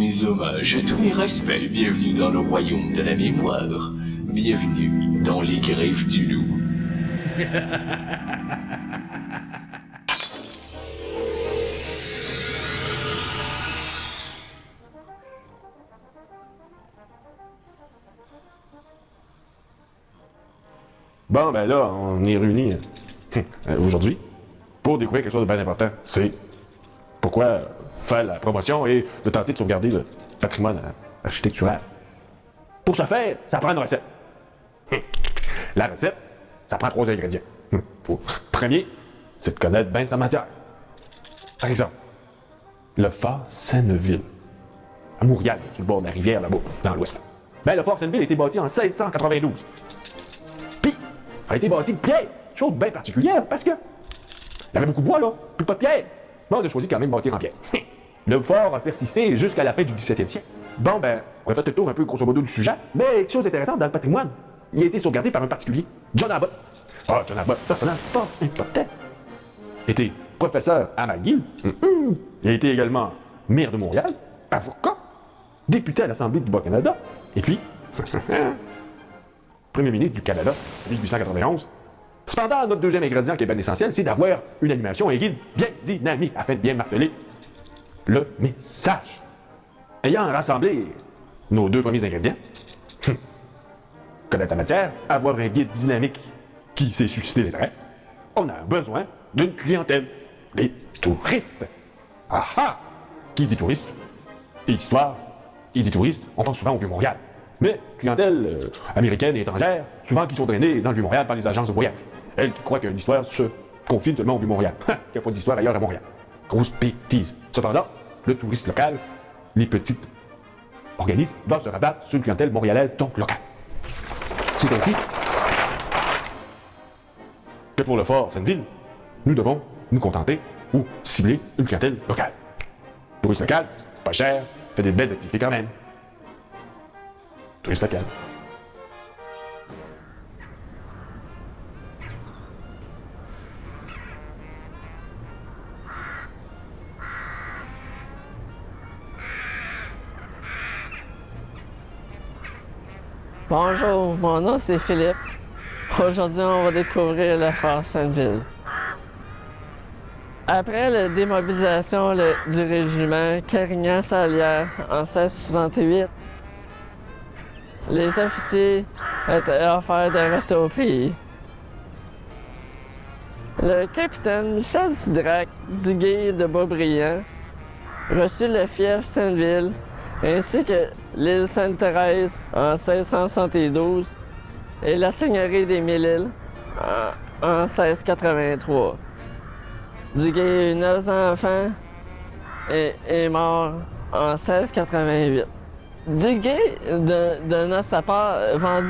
mes hommages, tous mes respects, bienvenue dans le royaume de la mémoire. Bienvenue dans les griffes du loup. Bon, ben là, on est réunis aujourd'hui pour découvrir quelque chose de bien important. C'est pourquoi faire la promotion et de tenter de sauvegarder le patrimoine architectural. Pour ce faire, ça prend une recette. La recette, ça prend 3 ingrédients. Premier, c'est de connaître bien sa matière. Par exemple, le fort Senneville, à Montréal, sur le bord de la rivière là-bas, dans l'ouest. Ben, le fort Senneville a été bâti en 1692. Puis, a été bâti de pierre, chose bien particulière, parce que il y avait beaucoup de bois, là, puis pas de pierre. Bon, on a choisi quand même de bâtir en pierre. Le fort a persisté jusqu'à la fin du 17e siècle. Bon, ben, on a fait le tour un peu grosso modo du sujet, mais quelque chose d'intéressant dans le patrimoine, il a été sauvegardé par un particulier, John Abbott. Ah, John Abbott, personnage fort important. Il était professeur à McGill. Il a été également maire de Montréal, avocat, député à l'Assemblée du Bas-Canada, et puis, premier ministre du Canada, en 1891. Cependant, notre deuxième ingrédient qui est bien essentiel, c'est d'avoir une animation et un guide bien dynamique afin de bien marteler le message. Ayant rassemblé nos 2 premiers ingrédients, connaître la matière, avoir un guide dynamique qui sait susciter l'intérêt, on a besoin d'une clientèle, des touristes. Ah! Qui dit touriste? Et histoire, qui dit touriste, on pense souvent au Vieux-Montréal. Mais clientèle américaine et étrangère, souvent qui sont drainés dans le Vieux-Montréal par les agences de voyage. Elles qui croient que l'histoire se confine seulement au Vieux-Montréal. Qu'il n'y a pas d'histoire ailleurs à Montréal. Grosse bêtise. Cependant, le touriste local, les petits organismes doivent se rabattre sur une clientèle montréalaise, donc locale. C'est ainsi que pour le fort Senneville, nous devons nous contenter ou cibler une clientèle locale. Touriste local, pas cher, fait des belles activités quand même. Touriste local. Bonjour, mon nom c'est Philippe. Aujourd'hui, on va découvrir le fort Senneville. Après la démobilisation du régiment Carignan-Sallière en 1668, les officiers étaient offerts de rester au pays. Le capitaine Michel Sidrac Duguay de Beaubriand reçut le fief Senneville ainsi que l'île Sainte-Thérèse en 1672 et la seigneurie des Mille-Îles en 1683. Duguay a eu 9 enfants et est mort en 1688. Duguay vendit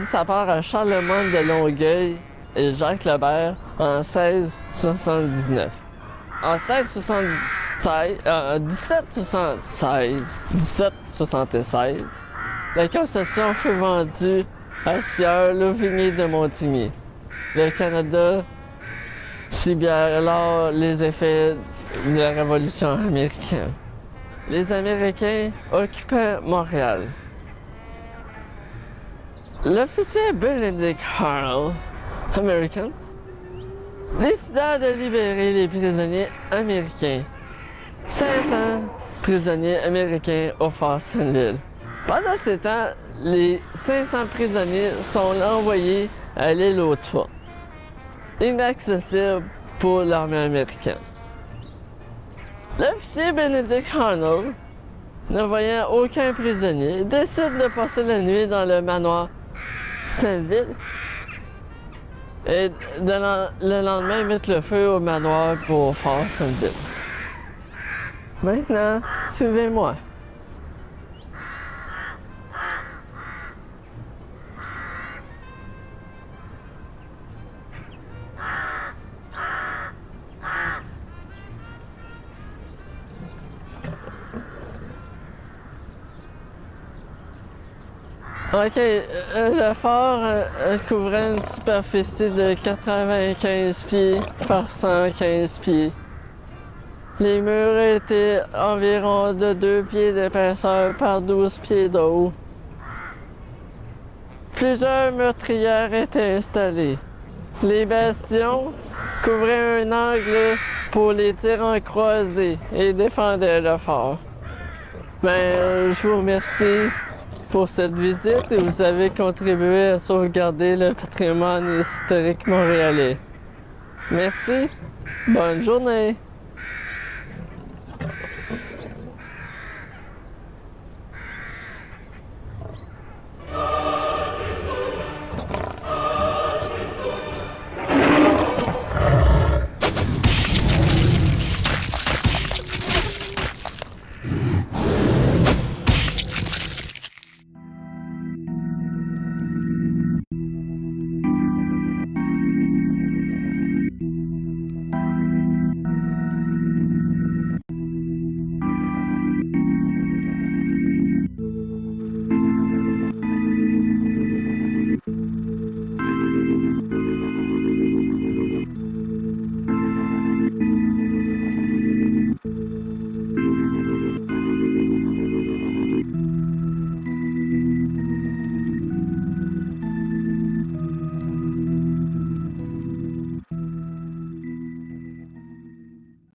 sa part à Charlemagne de Longueuil et Jacques Lebert en 1679. En 1776, la concession fut vendue à Sieur Louvigny de Montigny. Le Canada subit alors les effets de la Révolution américaine. Les Américains occupaient Montréal. L'officier Benedict Harl, Americans, décida de libérer les prisonniers américains. 500 prisonniers américains au fort Senneville. Pendant ce temps, les 500 prisonniers sont envoyés à l'île Haute-Forte, inaccessible pour l'armée américaine. L'officier Benedict Arnold, ne voyant aucun prisonnier, décide de passer la nuit dans le manoir Senneville et le lendemain mettre le feu au manoir pour fort Senneville. Maintenant, suivez-moi. OK, le fort couvrait une superficie de 95 pieds par 115 pieds. Les murs étaient environ de 2 pieds d'épaisseur par 12 pieds de haut. Plusieurs meurtrières étaient installées. Les bastions couvraient un angle pour les tirs en croisée et défendaient le fort. Je vous remercie pour cette visite et vous avez contribué à sauvegarder le patrimoine historique montréalais. Merci. Bonne journée.